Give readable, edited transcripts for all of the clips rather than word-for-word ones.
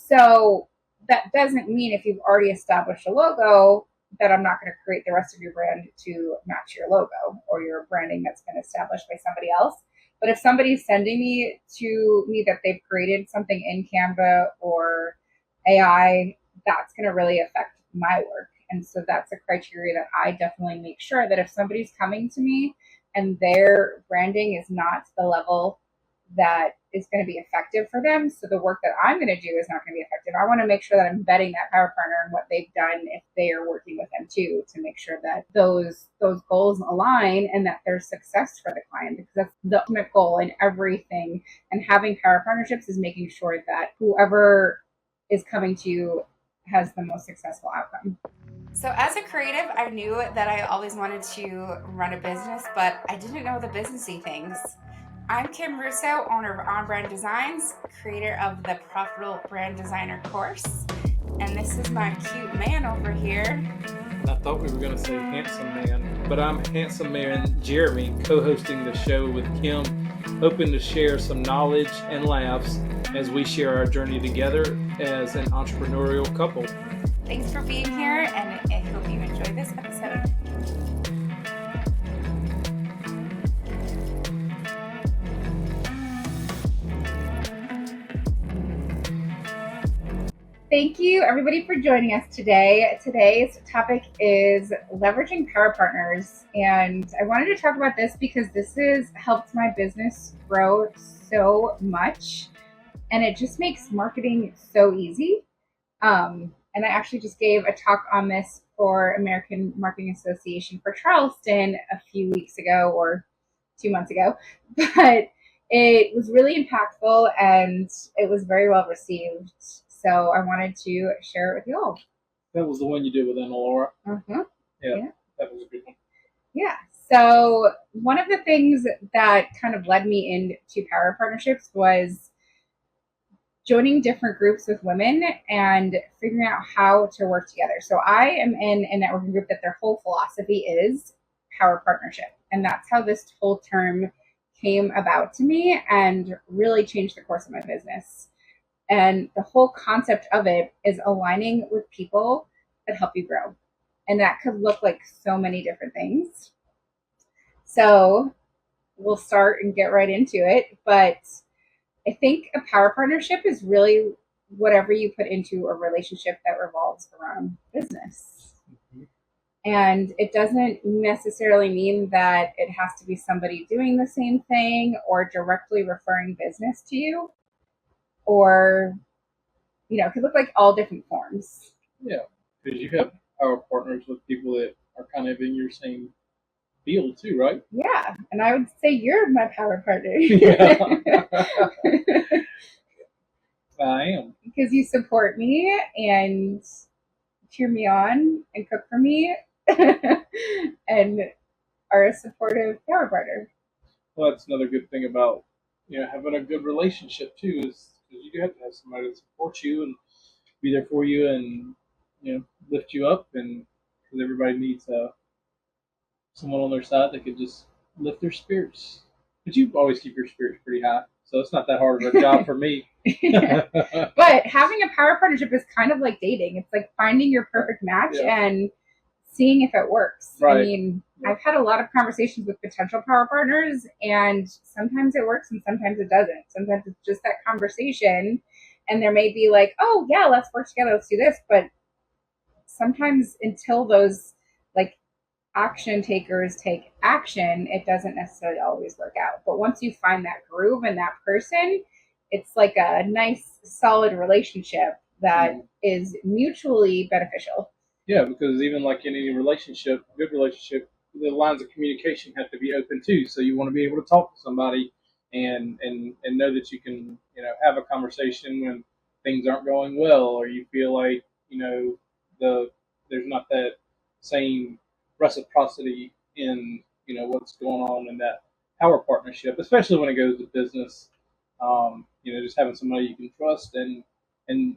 So that doesn't mean if you've already established a logo that I'm not going to create the rest of your brand to match your logo or your branding that's been established by somebody else. But if somebody's sending me that they've created something in Canva or AI, that's going to really affect my work. And so that's a criteria that I definitely make sure that if somebody's coming to me and their branding is not to the level that is going to be effective for them, so the work that I'm going to do is not going to be effective. I want to make sure that I'm vetting that power partner and what they've done if they are working with them too, to make sure that those goals align and that there's success for the client, because that's the ultimate goal in everything. And having power partnerships is making sure that whoever is coming to you has the most successful outcome. So, as a creative, I knew that I always wanted to run a business, but I didn't know the businessy things. I'm Kim Russo, owner of On Brand Designs, creator of the Profitable Brand Designer course, and this is my cute man over here. I thought we were going to say handsome man, but I'm handsome man Jeremy, co-hosting the show with Kim, hoping to share some knowledge and laughs as we share our journey together as an entrepreneurial couple. Thanks for being here, and I hope you enjoy this episode. Thank you, everybody, for joining us today. Today's topic is leveraging power partners. And I wanted to talk about this because this has helped my business grow so much. And it just makes marketing so easy. And I actually just gave a talk on this for American Marketing Association for Charleston a few weeks ago or 2 months ago. But it was really impactful and it was very well received. So I wanted to share it with you all. That was the one you did with Anna Laura. Uh-huh. Yeah, that was a good one. Yeah. So one of the things that kind of led me into power partnerships was joining different groups with women and figuring out how to work together. So I am in a networking group that their whole philosophy is power partnership. And that's how this whole term came about to me and really changed the course of my business. And the whole concept of it is aligning with people that help you grow. And that could look like so many different things. So we'll start and get right into it. But I think a power partnership is really whatever you put into a relationship that revolves around business. Mm-hmm. And it doesn't necessarily mean that it has to be somebody doing the same thing or directly referring business to you, or, it could look like all different forms. Yeah, because you have power partners with people that are kind of in your same field too, right? Yeah, and I would say you're my power partner. Yeah. I am. Because you support me and cheer me on and cook for me and are a supportive power partner. Well, that's another good thing about having a good relationship too, is because you do have to have somebody to support you and be there for you and lift you up, and because everybody needs someone on their side that could just lift their spirits. But you always keep your spirits pretty high, so it's not that hard of a job for me. But having a power partnership is kind of like dating. It's like finding your perfect match and seeing if it works. Right. I mean, I've had a lot of conversations with potential power partners, and sometimes it works and sometimes it doesn't. Sometimes it's just that conversation, and there may be like, oh yeah, let's work together, let's do this. But sometimes until those like action takers take action, it doesn't necessarily always work out. But once you find that groove and that person, it's like a nice, solid relationship that is mutually beneficial. Yeah, because even like in any relationship, good relationship, the lines of communication have to be open too. So you want to be able to talk to somebody and know that you can have a conversation when things aren't going well, or you feel like there's not that same reciprocity in what's going on in that power partnership, especially when it goes to business. Just having somebody you can trust and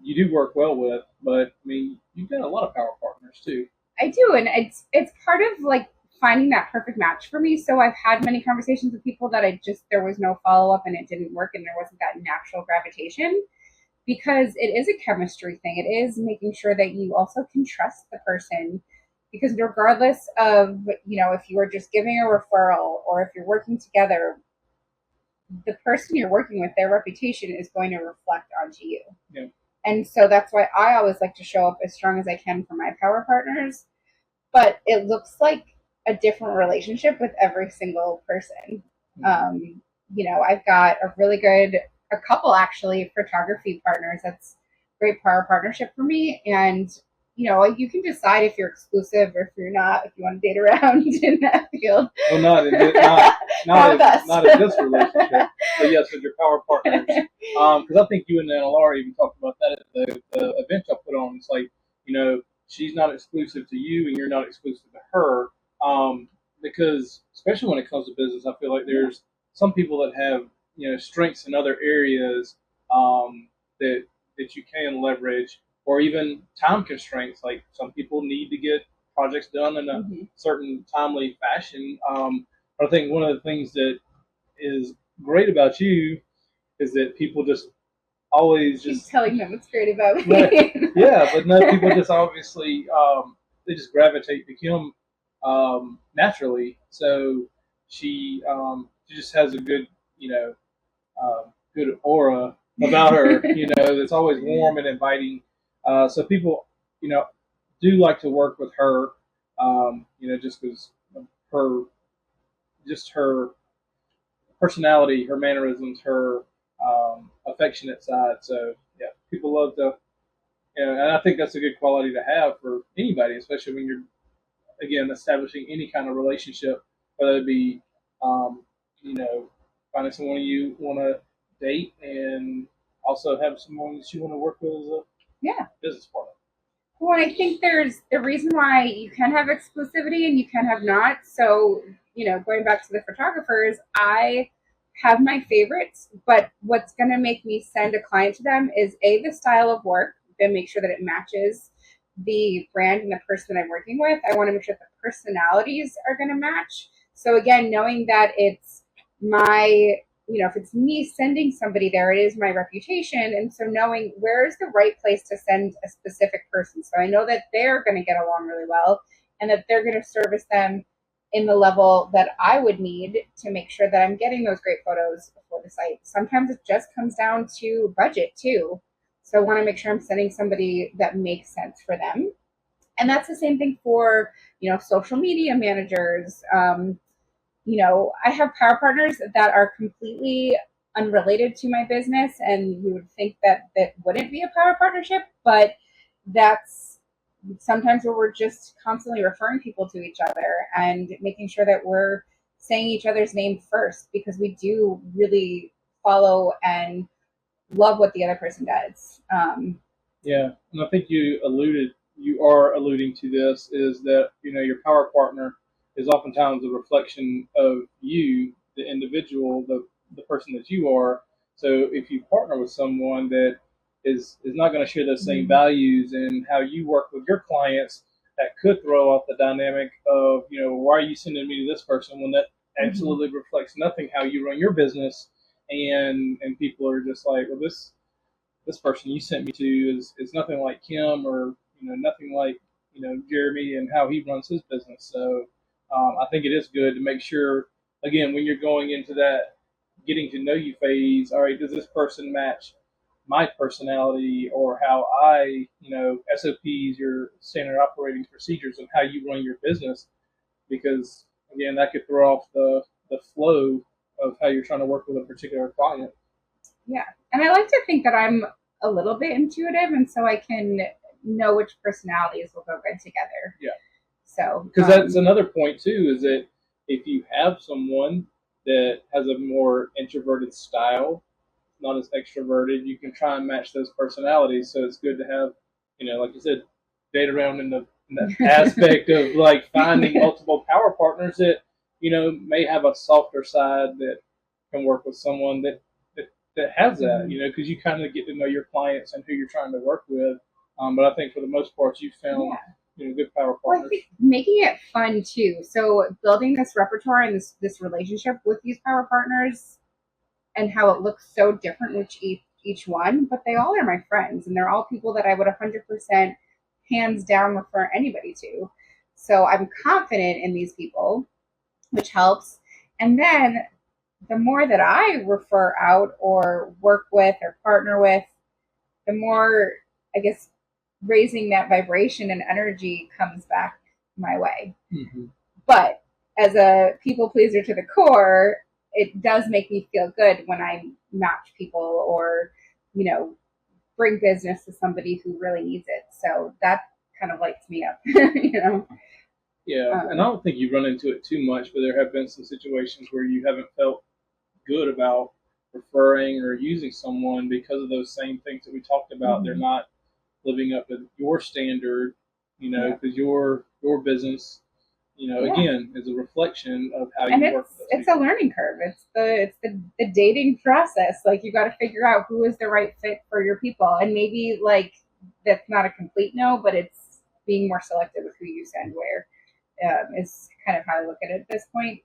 you do work well with. But I mean, you've got a lot of power partners too. I do, and it's part of like finding that perfect match for me. So I've had many conversations with people that there was no follow up and it didn't work and there wasn't that natural gravitation, because it is a chemistry thing. It is making sure that you also can trust the person, because regardless of, if you are just giving a referral or if you're working together, the person you're working with, their reputation is going to reflect onto you. Yeah. And so that's why I always like to show up as strong as I can for my power partners. But it looks like a different relationship with every single person. I've got a couple actually photography partners. That's great power partnership for me. And, you can decide if you're exclusive or if you're not, if you want to date around in that field. Well, not in this relationship, but yes, with your power partners. Because I think you and Laura even talked about that at the event I put on. It's like, she's not exclusive to you and you're not exclusive to her. Because especially when it comes to business, I feel like there's some people that have, strengths in other areas that you can leverage, or even time constraints. Like some people need to get projects done in a certain timely fashion. But I think one of the things that is great about you is that people just always Keep just telling them what's great about me. Right. Yeah, but no, people just obviously they just gravitate to Kim naturally. So she just has a good good aura about her. That's always warm and inviting. So people do like to work with her. Just because her her personality, her mannerisms, her affectionate side. So yeah, people love to. And I think that's a good quality to have for anybody, especially when you're, again, establishing any kind of relationship, whether it be, finding someone you want to date and also have someone that you want to work with as a business partner. Well, I think there's the reason why you can have exclusivity and you can have not. So, going back to the photographers, I have my favorites, but what's going to make me send a client to them is the style of work, then make sure that it matches the brand and the person that I'm working with. I want to make sure that the personalities are going to match. So again, knowing that it's my, if it's me sending somebody there, it is my reputation. And so knowing where is the right place to send a specific person. So I know that they're going to get along really well and that they're going to service them in the level that I would need to make sure that I'm getting those great photos for the site. Sometimes it just comes down to budget too. So I want to make sure I'm sending somebody that makes sense for them. And that's the same thing for, social media managers. I have power partners that are completely unrelated to my business, and you would think that wouldn't be a power partnership, but that's sometimes where we're just constantly referring people to each other and making sure that we're saying each other's name first, because we do really follow and love what the other person does. Yeah, and I think you are alluding to this, is that your power partner is oftentimes a reflection of you, the individual, the person that you are. So if you partner with someone that is not going to share those same values and how you work with your clients, that could throw off the dynamic of, why are you sending me to this person when that absolutely reflects nothing how you run your business, and people are just like, well, this person you sent me to is nothing like Kim, or nothing like Jeremy and how he runs his business. So I think it is good to make sure, again, when you're going into that getting to know you phase, all right, does this person match my personality or how I, SOPs, your standard operating procedures, and how you run your business? Because again, that could throw off the flow of how you're trying to work with a particular client. Yeah. And I like to think that I'm a little bit intuitive, and so I can know which personalities will go good together. Yeah. So, because that's another point too, is that if you have someone that has a more introverted style, not as extroverted, you can try and match those personalities. So it's good to have, like you said, date around in the aspect of like finding multiple power partners that may have a softer side that can work with someone that has that. Because you kind of get to know your clients and who you're trying to work with. But I think for the most part, you've found good power partners. Well, I think making it fun too. So building this repertoire and this relationship with these power partners, and how it looks so different with each each one, but they all are my friends, and they're all people that I would 100% hands down refer anybody to. So I'm confident in these people, which helps. And then the more that I refer out or work with or partner with, the more, I guess, raising that vibration and energy comes back my way. Mm-hmm. But as a people pleaser to the core, it does make me feel good when I match people or, bring business to somebody who really needs it. So that kind of lights me up, Yeah, and I don't think you run into it too much, but there have been some situations where you haven't felt good about referring or using someone because of those same things that we talked about. Mm-hmm. They're not living up to your standard, because your business, again, is a reflection of how you work with those it's people. A learning curve. It's the dating process. Like, you got to figure out who is the right fit for your people, and maybe like that's not a complete no, but it's being more selective with who you send where. Is kind of how I look at it at this point.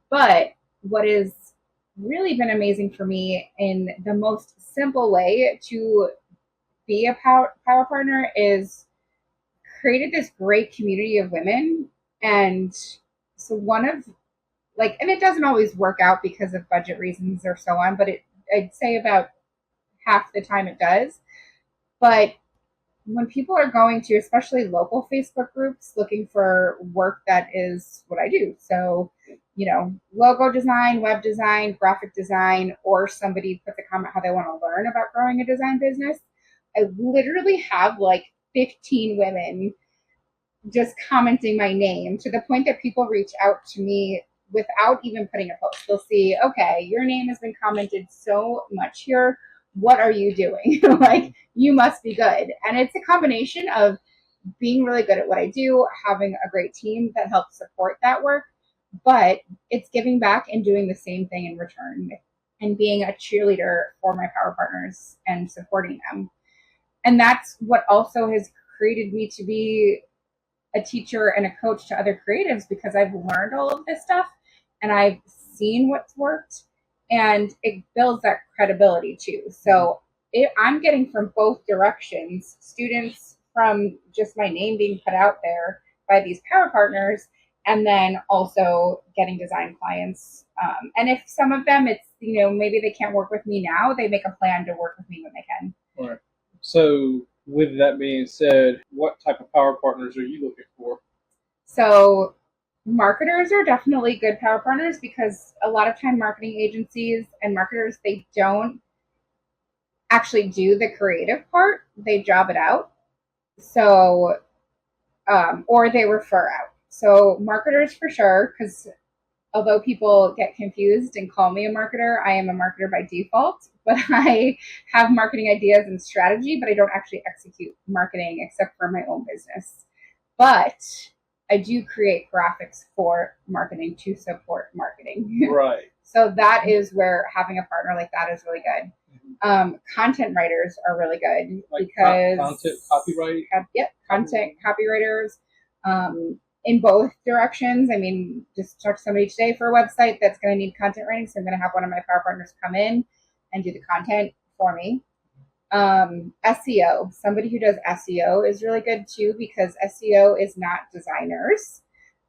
But what has really been amazing for me in the most simple way to be a power partner is created this great community of women. And so and it doesn't always work out because of budget reasons or so on, but I'd say about half the time it does. But when people are going to, especially local Facebook groups, looking for work that is what I do. So, logo design, web design, graphic design, or somebody puts a comment how they want to learn about growing a design business. I literally have like 15 women just commenting my name to the point that people reach out to me without even putting a post. They'll see, okay, your name has been commented so much here. What are you doing? Like, you must be good. And it's a combination of being really good at what I do, having a great team that helps support that work, but it's giving back and doing the same thing in return and being a cheerleader for my power partners and supporting them. And that's what also has created me to be a teacher and a coach to other creatives, because I've learned all of this stuff and I've seen what's worked, and it builds that credibility too. So I'm getting from both directions, students from just my name being put out there by these power partners, and then also getting design clients. And if some of them, it's, maybe they can't work with me now, they make a plan to work with me when they can. All right. So with that being said, what type of power partners are you looking for? So marketers are definitely good power partners, because a lot of time marketing agencies and marketers, they don't actually do the creative part. They job it out. So, or they refer out. So marketers for sure, because although people get confused and call me a marketer, I am a marketer by default, but I have marketing ideas and strategy, but I don't actually execute marketing except for my own business. But I do create graphics for marketing to support marketing. Right. So that is where having a partner like that is really good. Content writers are really good, like because content copyright. Yep, content copywriters. In both directions. I mean, just talked to somebody today for a website that's going to need content writing, so I'm going to have one of my power partners come in and do the content for me. SEO, somebody who does SEO is really good too, because SEO is not designers.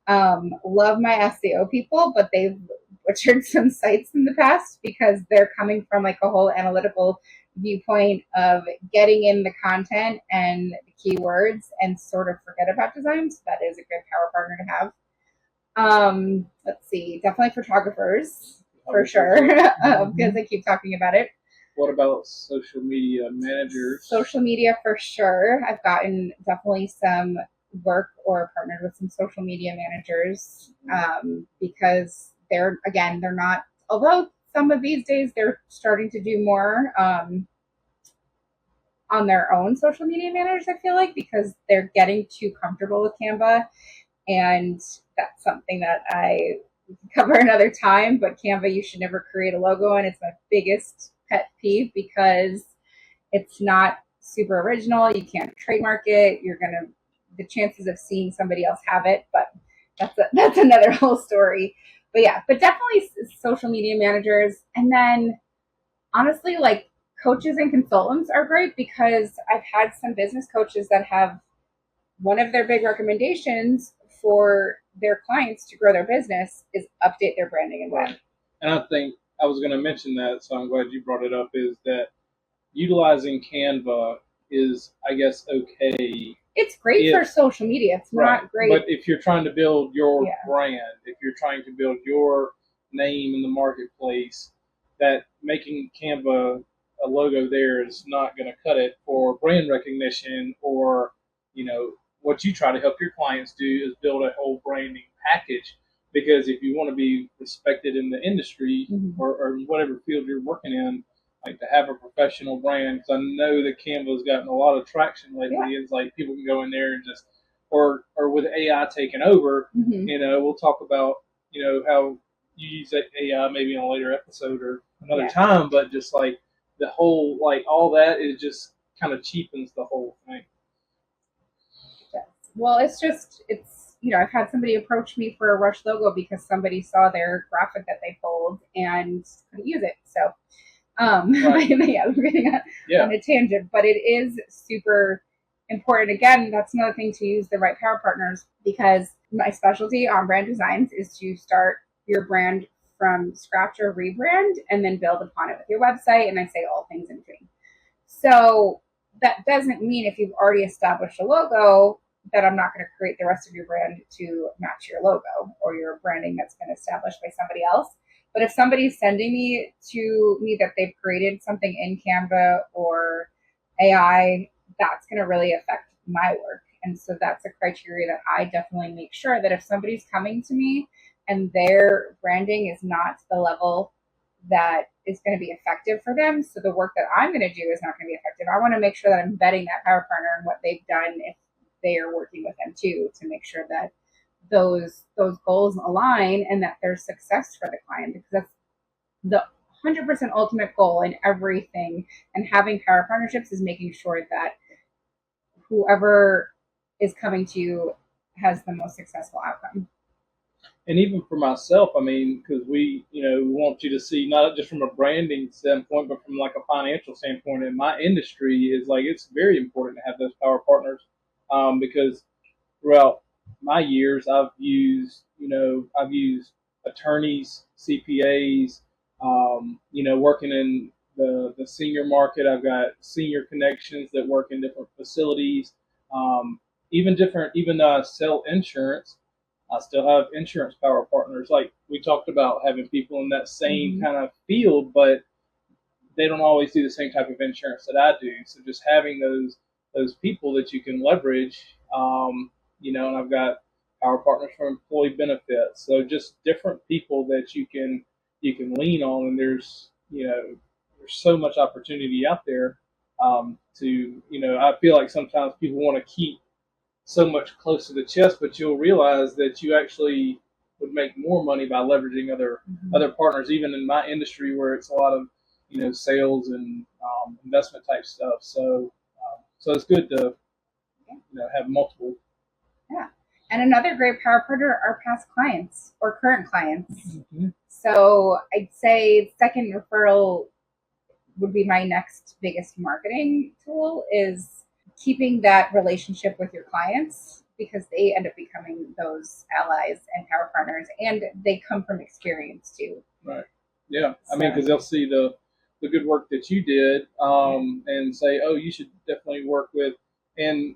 Love my SEO people, but they've butchered some sites in the past because they're coming from like a whole analytical viewpoint of getting in the content and the keywords and sort of forget about design. So that is a good power partner to have. Let's see, definitely photographers for sure, because I keep talking about it. What about social media managers? Social media for sure. I've gotten definitely some work or partnered with some social media managers, because they're not, although some of these days they're starting to do more on their own social media managers, I feel like, because they're getting too comfortable with Canva. And that's something that I cover another time, but Canva, you should never create a logo, and it's my biggest pet peeve because it's not super original. You can't trademark it. The chances of seeing somebody else have it, but that's another whole story. But yeah, but definitely social media managers. And then honestly, like coaches and consultants are great because I've had some business coaches that have one of their big recommendations for their clients to grow their business is update their branding and web. Right. And I think I was going to mention that, so I'm glad you brought it up, is that utilizing Canva is, I guess, okay. It's great for social media. It's Right. not great. But if you're trying to build your Yeah. brand, if you're trying to build your name in the marketplace, that making Canva a logo there is not going to cut it for brand recognition or, what you try to help your clients do is build a whole branding package. Because if you want to be respected in the industry or whatever field you're working in, like to have a professional brand, because I know that Canva's gotten a lot of traction lately. Yeah. It's like people can go in there and just, or with AI taking over, we'll talk about, how you use AI maybe on a later episode or another time, but just like the whole, like all that is just kind of cheapens the whole thing. Yes. Well, it's I've had somebody approach me for a Rush logo because somebody saw their graphic that they pulled and couldn't use it. So, right. Yeah, we're getting on a tangent, but it is super important. Again, that's another thing to use the right power partners, because my specialty on brand designs is to start your brand from scratch or rebrand and then build upon it with your website. And I say all things in between. So that doesn't mean if you've already established a logo that I'm not going to create the rest of your brand to match your logo or your branding that's been established by somebody else. But if somebody's sending me that they've created something in Canva or AI, that's going to really affect my work. And so that's a criteria that I definitely make sure that if somebody's coming to me and their branding is not to the level that is going to be effective for them, so the work that I'm going to do is not going to be effective. I want to make sure that I'm vetting that power partner and what they've done if they are working with them too, to make sure that those goals align and that there's success for the client, because that's the 100% ultimate goal in everything. And having power partnerships is making sure that whoever is coming to you has the most successful outcome. And even for myself, I mean, because we want you to see not just from a branding standpoint, but from like a financial standpoint. In my industry, is like it's very important to have those power partners, because throughout my years, I've used attorneys, CPAs, working in the senior market. I've got senior connections that work in different facilities, even though I sell insurance. I still have insurance power partners. Like we talked about having people in that same kind of field, but they don't always do the same type of insurance that I do. So just having those people that you can leverage, and I've got power partners for employee benefits. So just different people that you can lean on, and there's so much opportunity out there. I feel like sometimes people want to keep so much close to the chest, but you'll realize that you actually would make more money by leveraging other partners, even in my industry where it's a lot of sales and investment type stuff. So it's good to have multiple. Yeah, and another great power partner are past clients or current clients. So I'd say second referral would be my next biggest marketing tool, is keeping that relationship with your clients, because they end up becoming those allies and power partners, and they come from experience too. Right. Yeah. I mean, because they'll see the good work that you did, and say, oh, you should definitely work with, and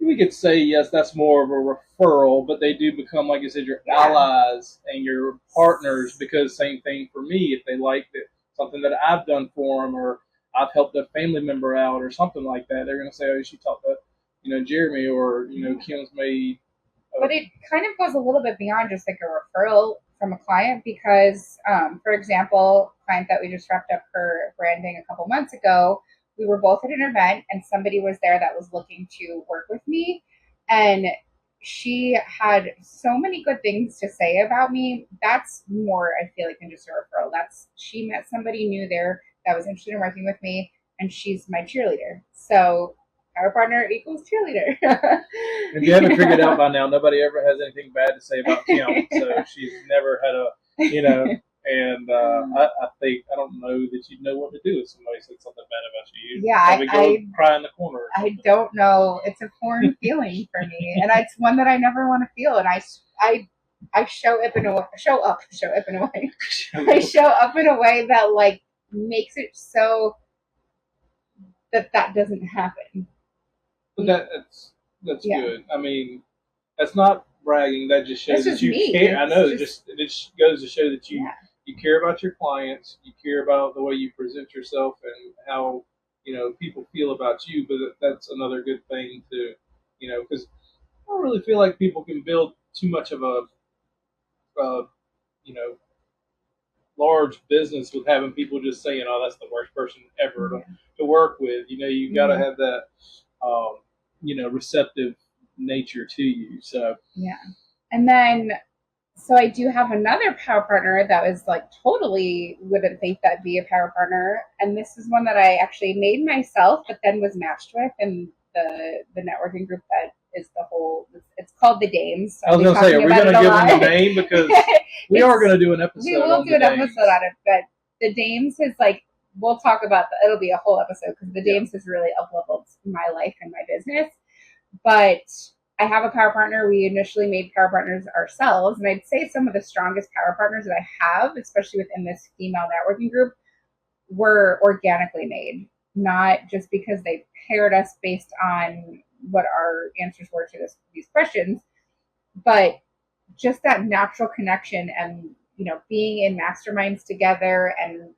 we could say, yes, that's more of a referral, but they do become, like you said, your allies and your partners, because same thing for me, if they like something that I've done for them, or I've helped a family member out or something like that, they're going to say, oh, you should talk to, Jeremy, or, Kim's made. But it kind of goes a little bit beyond just like a referral from a client, because, for example, client that we just wrapped up her branding a couple months ago, we were both at an event and somebody was there that was looking to work with me, and she had so many good things to say about me. That's more, I feel like, than just a referral. That's, she met somebody new there that was interested in working with me, and she's my cheerleader. So our partner equals cheerleader. If you haven't figured out by now, nobody ever has anything bad to say about Kim. So she's never had And I think, I don't know that you'd know what to do if somebody said something bad about you. You'd Yeah, probably go cry in the corner or I something. don't know. It's a foreign feeling for me, and it's one that I never want to feel. And I show up in a way. I show up in a way that like makes it so that doesn't happen. But that's Yeah. good. I mean, that's not bragging. That just shows It's that just you me. care. I know. Just It just goes to show that yeah. you care about your clients. You care about the way you present yourself and how people feel about you. But that's another good thing to because I don't really feel like people can build too much of a uh, you know large business with having people just saying, "Oh, that's the worst person ever to work with." You got to have that receptive nature to you. So Yeah. And then, so I do have another power partner that was like totally wouldn't think that'd be a power partner. And this is one that I actually made myself, but then was matched with in the networking group that is it's called the Dames. So I was going to say, are we going to give them the name? Because we are going to do an episode. We will do an episode on it, but the Dames is like, we'll talk about it'll be a whole episode because the Dames has really up-leveled my life and my business. But I have a power partner. We initially made power partners ourselves, and I'd say some of the strongest power partners that I have, especially within this female networking group, were organically made, not just because they paired us based on what our answers were to these questions, but just that natural connection and being in masterminds together and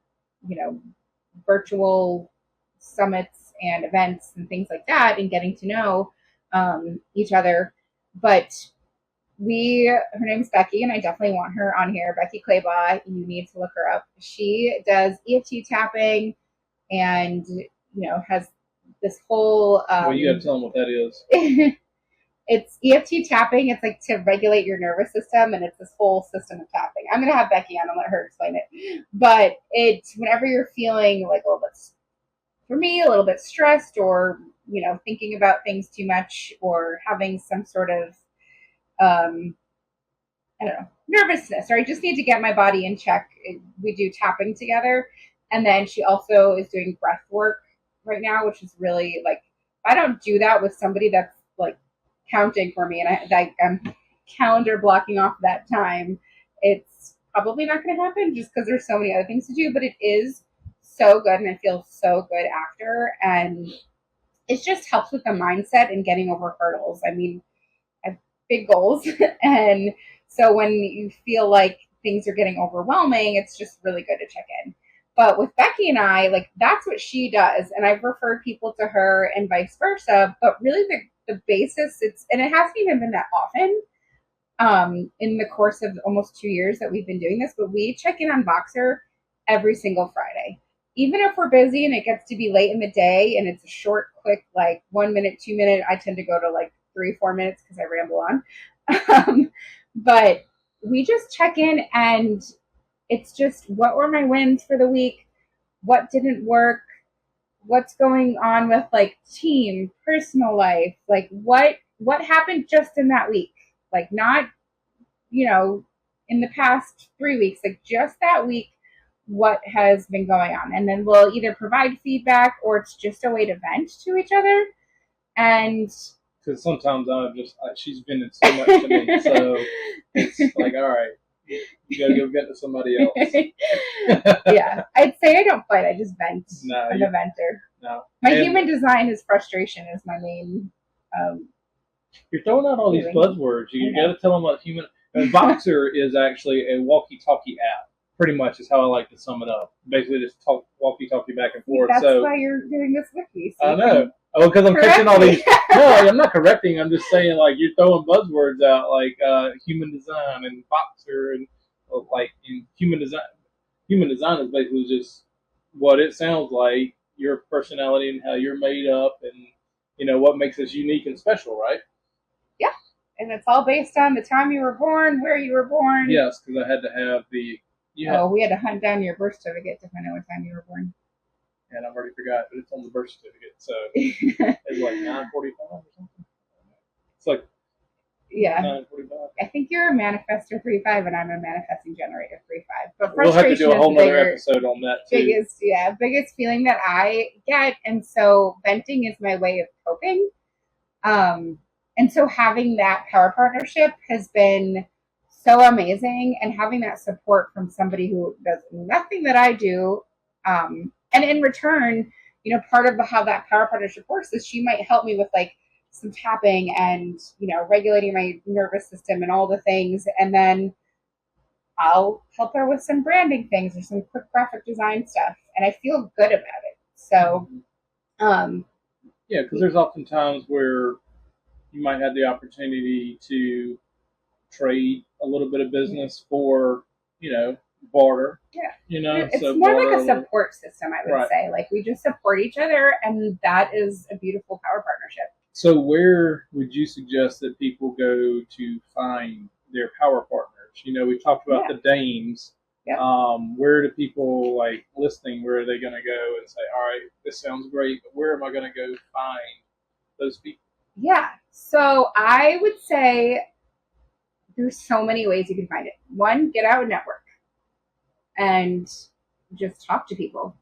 virtual summits and events and things like that and getting to know each other. But her name's Becky, and I definitely want her on here. Becky Claybaugh, you need to look her up. She does EFT tapping and has this whole well, you got to tell them what that is. It's EFT tapping. It's like to regulate your nervous system, and it's this whole system of tapping. I'm gonna have Becky on and let her explain it. But it's whenever you're feeling like for me, a little bit stressed, or thinking about things too much, or having some sort of I don't know, nervousness, or I just need to get my body in check. We do tapping together, and then she also is doing breath work right now, which is really like I don't do that with somebody that's like counting for me, and I'm calendar blocking off that time. It's probably not going to happen just because there's so many other things to do, but it is so good, and I feel so good after, and it just helps with the mindset and getting over hurdles. I mean, I have big goals, and so when you feel like things are getting overwhelming, it's just really good to check in. But with Becky and I, like that's what she does, and I've referred people to her and vice versa. But really, the basis, and it hasn't even been that often in the course of almost 2 years that we've been doing this. But we check in on Voxer every single Friday, even if we're busy and it gets to be late in the day, and it's a short, quick, like 1 minute, 2 minute. I tend to go to like 3-4 minutes because I ramble on. But we just check in, and it's just what were my wins for the week, what didn't work, what's going on with like team, personal life, like what happened just in that week, like not in the past 3 weeks, like just that week, what has been going on, and then we'll either provide feedback or it's just a way to vent to each other. And because sometimes she's vented so much to me, so it's like, all right, you gotta go vent to somebody else. Yeah, I'd say I don't fight. I just vent. No, I'm a venter. No, my human design is frustration is my main. You're throwing out all these buzzwords. You got to tell them what human. And Voxer is actually a walkie-talkie app. Pretty much is how I like to sum it up. Basically, just talk walkie-talkie back and forth. That's why you're doing this with me. So I know. Oh, because I'm catching all these. No, I'm not correcting. I'm just saying, like, you're throwing buzzwords out, like human design and Voxer, and like in human design. Human design is basically just what it sounds like, your personality and how you're made up, and what makes us unique and special, right? Yeah, and it's all based on the time you were born, where you were born. Yes, because I had to have the. We had to hunt down your birth certificate to find out what time you were born. And I've already forgot, but it's on the birth certificate, so it's like 9:45 or something. It's like Yeah. 9:45. I think you're a manifestor 3-5 and I'm a manifesting generator 3-5. But We'll have to frustration do a is whole the nother bigger, episode on that too. biggest feeling that I get. And so venting is my way of coping. And so having that power partnership has been so amazing, and having that support from somebody who does nothing that I do. And in return, part of how that power partnership works is she might help me with like some tapping and, regulating my nervous system and all the things. And then I'll help her with some branding things or some quick graphic design stuff. And I feel good about it. So, yeah, because there's often times where you might have the opportunity to trade a little bit of business for, barter. Yeah. It's so more like a support system, I would say. Like, we just support each other, and that is a beautiful power partnership. So where would you suggest that people go to find their power partners? We talked about the dames. Yep. Where do people listening, where are they going to go and say, all right, this sounds great, but where am I going to go find those people? Yeah. So I would say there's so many ways you can find it. One, get out and network and just talk to people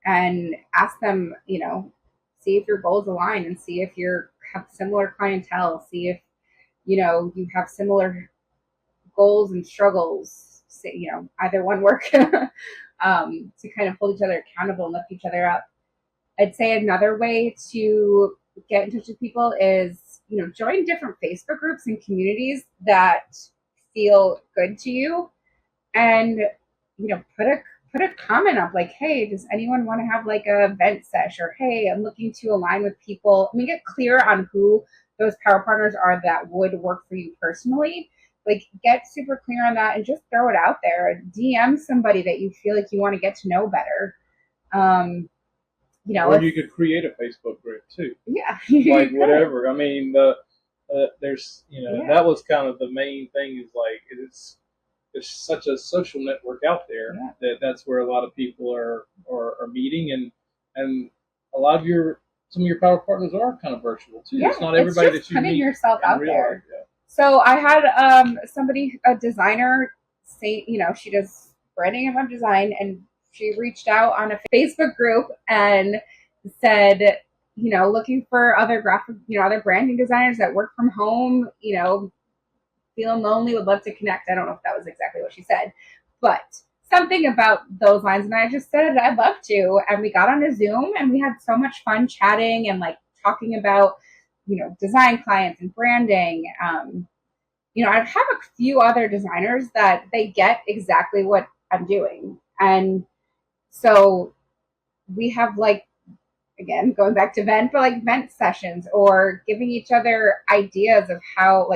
and ask them, see if your goals align and see if you have similar clientele, see if, you have similar goals and struggles, either one work, to kind of hold each other accountable and lift each other up. I'd say another way to get in touch with people is, join different Facebook groups and communities that feel good to you, and, put a comment up like, hey, does anyone want to have like a event sesh, or hey, I'm looking to align with people. I mean, get clear on who those power partners are that would work for you personally. Like, get super clear on that and just throw it out there. DM somebody that you feel like you want to get to know better. Or you could create a Facebook group too. Yeah. Like whatever. I mean, there's, that was kind of the main thing, is like, it's such a social network out there that's where a lot of people are meeting, and a lot of some of your power partners are kind of virtual too. Yeah, it's not everybody it's just that you putting meet yourself out there. Yeah. So I had a designer say, she does branding and web design, and she reached out on a Facebook group and said, looking for other other branding designers that work from home, feeling lonely, would love to connect. I don't know if that was exactly what she said, but something about those lines. And I just said, I'd love to. And we got on a Zoom and we had so much fun chatting and like talking about, design clients and branding. I have a few other designers that they get exactly what I'm doing. And so we have again, going back to vent, but vent sessions, or giving each other ideas of how,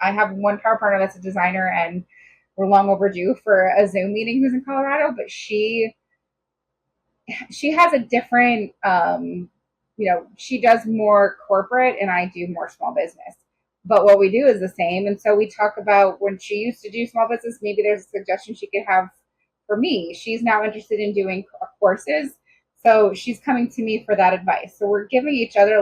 I have one power partner that's a designer, and we're long overdue for a Zoom meeting, who's in Colorado, but she has a different, she does more corporate and I do more small business. But what we do is the same. And so we talk about when she used to do small business, maybe there's a suggestion she could have for me. She's now interested in doing courses. So she's coming to me for that advice. So we're giving each other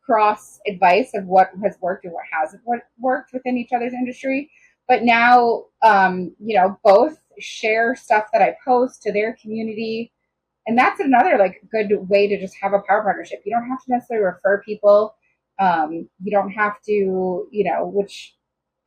cross advice of what has worked and what hasn't worked within each other's industry. But now, both share stuff that I post to their community. And that's another good way to just have a power partnership. You don't have to necessarily refer people. You don't have to, which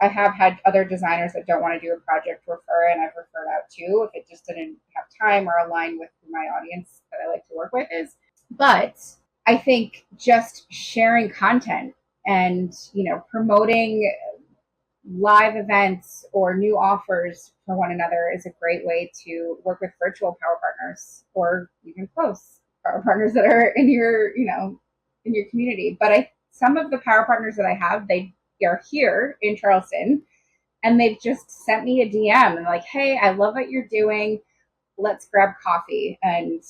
I have had other designers that don't want to do a project refer, and I've referred out too if it just didn't have time or align with who my audience that I like to work with is. But I think just sharing content and, promoting live events or new offers for one another is a great way to work with virtual power partners, or even close power partners that are in your, in your community. But some of the power partners that I have, they are here in Charleston, and they've just sent me a DM and like, hey, I love what you're doing. Let's grab coffee. And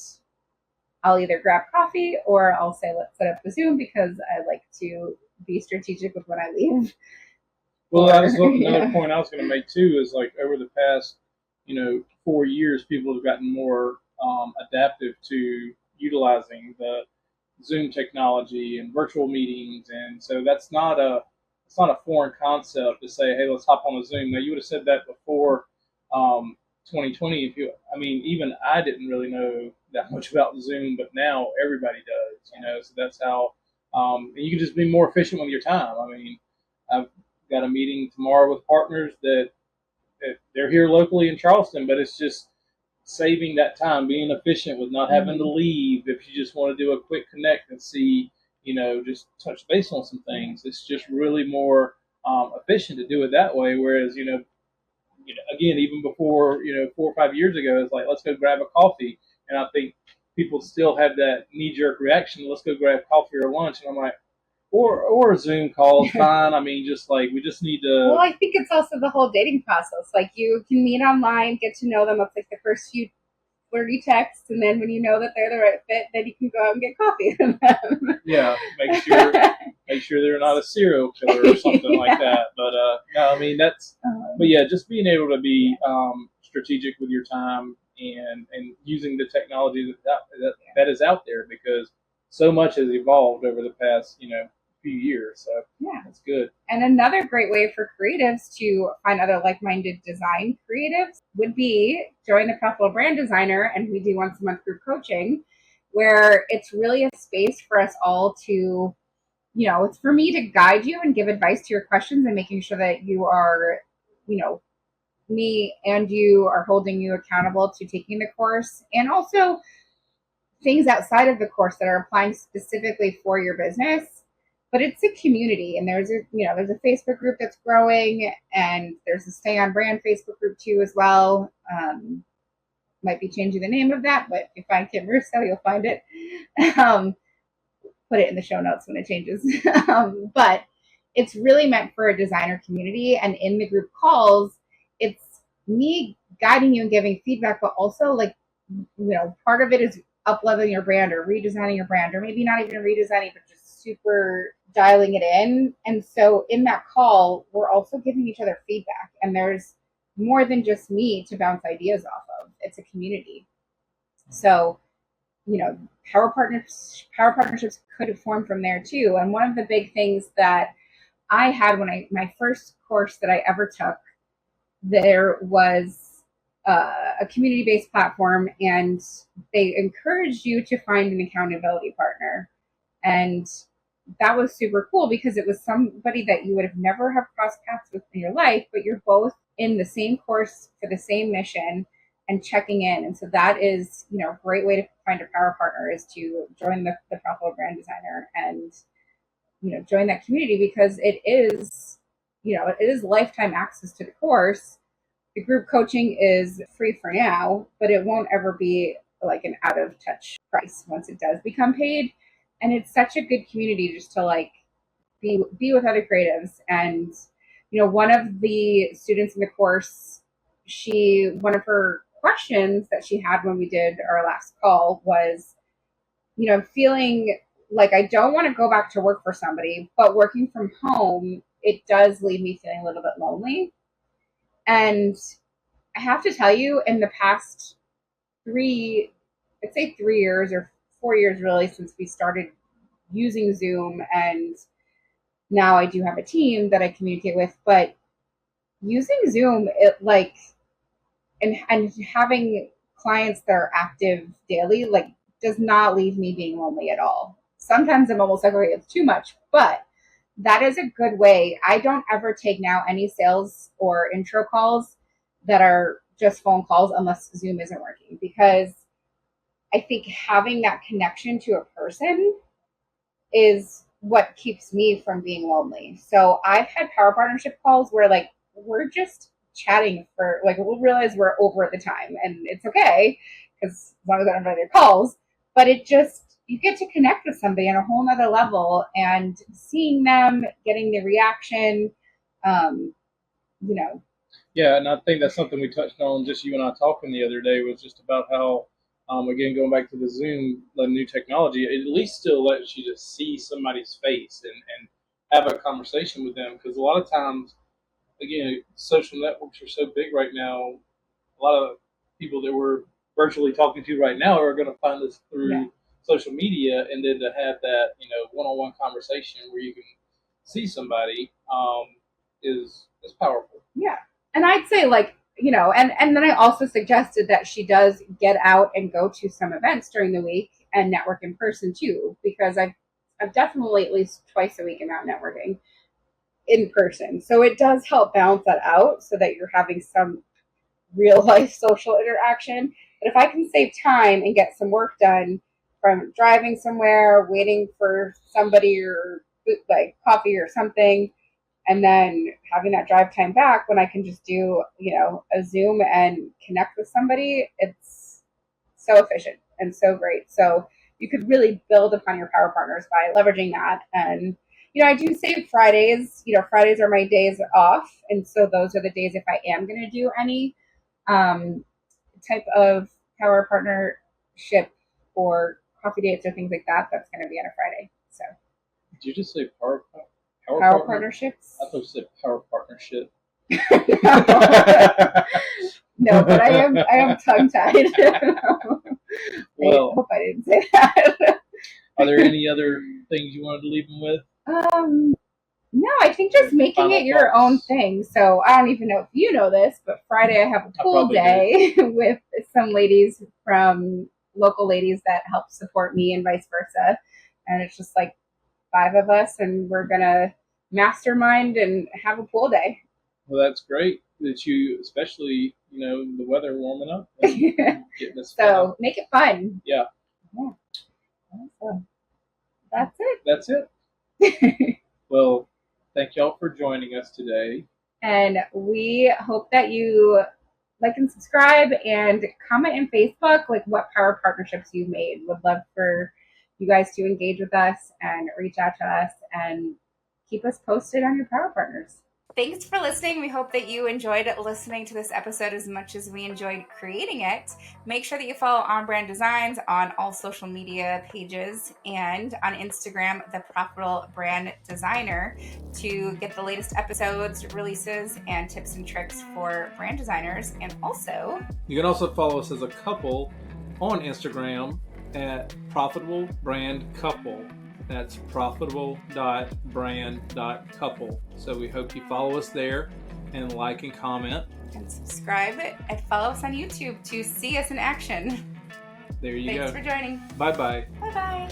I'll either grab coffee or I'll say, let's set up the Zoom, because I like to be strategic with when I leave. Well, that was another point I was going to make too, is over the past, 4 years, people have gotten more adaptive to utilizing the Zoom technology and virtual meetings. And so that's not it's not a foreign concept to say, hey, let's hop on a Zoom. Now, you would have said that before 2020. I mean, even I didn't really know that much about Zoom, but now everybody does. So that's how. And you can just be more efficient with your time. I mean, I've got a meeting tomorrow with partners that they're here locally in Charleston, but it's just saving that time, being efficient with not having to leave. If you just want to do a quick connect and see, just touch base on some things, it's just really more efficient to do it that way. Whereas, again, even before, 4 or 5 years ago, it's like, let's go grab a coffee. And I think people still have that knee jerk reaction. Let's go grab coffee or lunch. And I'm like, or a Zoom call is fine. I mean, just like, we just need to. Well, I think it's also the whole dating process. Like, you can meet online, get to know them. It's like the first few flirty texts, and then when you know that they're the right fit, then you can go out and get coffee with them. Yeah, make sure they're not a serial killer or something like that. But no, I mean that's. But yeah, just being able to be strategic with your time and using the technology that is out there, because so much has evolved over the past few years. So yeah, that's good. And another great way for creatives to find other like-minded design creatives would be join the Profitable Brand Designer, and we do once a month group coaching, where it's really a space for us all to, it's for me to guide you and give advice to your questions and making sure that you are, me and you are holding you accountable to taking the course, and also things outside of the course that are applying specifically for your business. But it's a community, and there's a Facebook group that's growing, and there's a Stay on Brand Facebook group too as well. Might be changing the name of that, but if you find Kim Russo, you'll find it. Put it in the show notes when it changes. But it's really meant for a designer community, and in the group calls, it's me guiding you and giving feedback, but also like, part of it is up-leveling your brand or redesigning your brand, or maybe not even redesigning, but just super dialing it in. And so in that call, we're also giving each other feedback, and there's more than just me to bounce ideas off of. It's a community. So, power partnerships could form from there too. And one of the big things that I had when my first course that I ever took, there was a community-based platform, and they encouraged you to find an accountability partner. And that was super cool because it was somebody that you would have never have crossed paths with in your life, but you're both in the same course for the same mission and checking in. And so that is, a great way to find a power partner, is to join the Profitable Brand Designer and, join that community, because it is lifetime access to the course. The group coaching is free for now, but it won't ever be like an out of touch price once it does become paid. And it's such a good community just to like be with other creatives. And one of the students in the course, one of her questions that she had when we did our last call was, feeling like I don't want to go back to work for somebody, but working from home, it does leave me feeling a little bit lonely. And I have to tell you, in the past I'd say 3 years or 4 years really, since we started using Zoom, and now I do have a team that I communicate with, but using Zoom, and having clients that are active daily, does not leave me being lonely at all. Sometimes I'm almost like, okay, it's too much, but that is a good way. I don't ever take now any sales or intro calls that are just phone calls unless Zoom isn't working, because I think having that connection to a person is what keeps me from being lonely. So I've had power partnership calls where we're just chatting for we'll realize we're over at the time, and it's okay because as long as I don't know their calls, but you get to connect with somebody on a whole nother level, and seeing them, getting the reaction, you know. Yeah, and I think that's something we touched on, just you and I talking the other day, was just about how, again, going back to the Zoom, the new technology, it at least still lets you just see somebody's face and have a conversation with them. Because a lot of times, again, social networks are so big right now, a lot of people that we're virtually talking to right now are going to find us through social media, and then to have that, one-on-one conversation where you can see somebody is powerful. Yeah. And I'd say, like, and then I also suggested that she does get out and go to some events during the week and network in person too, because I've definitely at least twice a week am out networking in person. So it does help balance that out so that you're having some real life social interaction. But if I can save time and get some work done from driving somewhere, waiting for somebody or like coffee or something, and then having that drive time back when I can just do, a Zoom and connect with somebody, it's so efficient and so great. So you could really build upon your power partners by leveraging that. And, I do save Fridays. Fridays are my days off. And so those are the days if I am going to do any um, type of power partnership or coffee dates or things like that, that's going to be on a Friday. So Did you just say power partnerships? I thought you said power partnership. No, but I am tongue tied. Well, I hope I didn't say that. Are there any other things you wanted to leave them with? No, I think just making Final it your thoughts? own thing. So I don't even know if you know this, but Friday I have a pool day with some ladies from local ladies that help support me and vice versa. And it's just like 5 of us, and we're gonna mastermind and have a pool day. Well, that's great that you, especially, the weather warming up and getting this So make it fun. Yeah. So that's it. That's it. Well, thank y'all for joining us today. And we hope that you like and subscribe and comment in Facebook, like what power partnerships you've made. Would love for you guys to engage with us and reach out to us and keep us posted on your power partners. Thanks for listening. We hope that you enjoyed listening to this episode as much as we enjoyed creating it. Make sure that you follow On Brand Designs on all social media pages and on Instagram, The Profitable Brand Designer, to get the latest episodes, releases, and tips and tricks for brand designers. And also, you can also follow us as a couple on Instagram at Profitable Brand Couple. That's profitable.brand.couple. So we hope you follow us there and like and comment. And subscribe and follow us on YouTube to see us in action. There you go. Thanks for joining. Bye-bye. Bye-bye.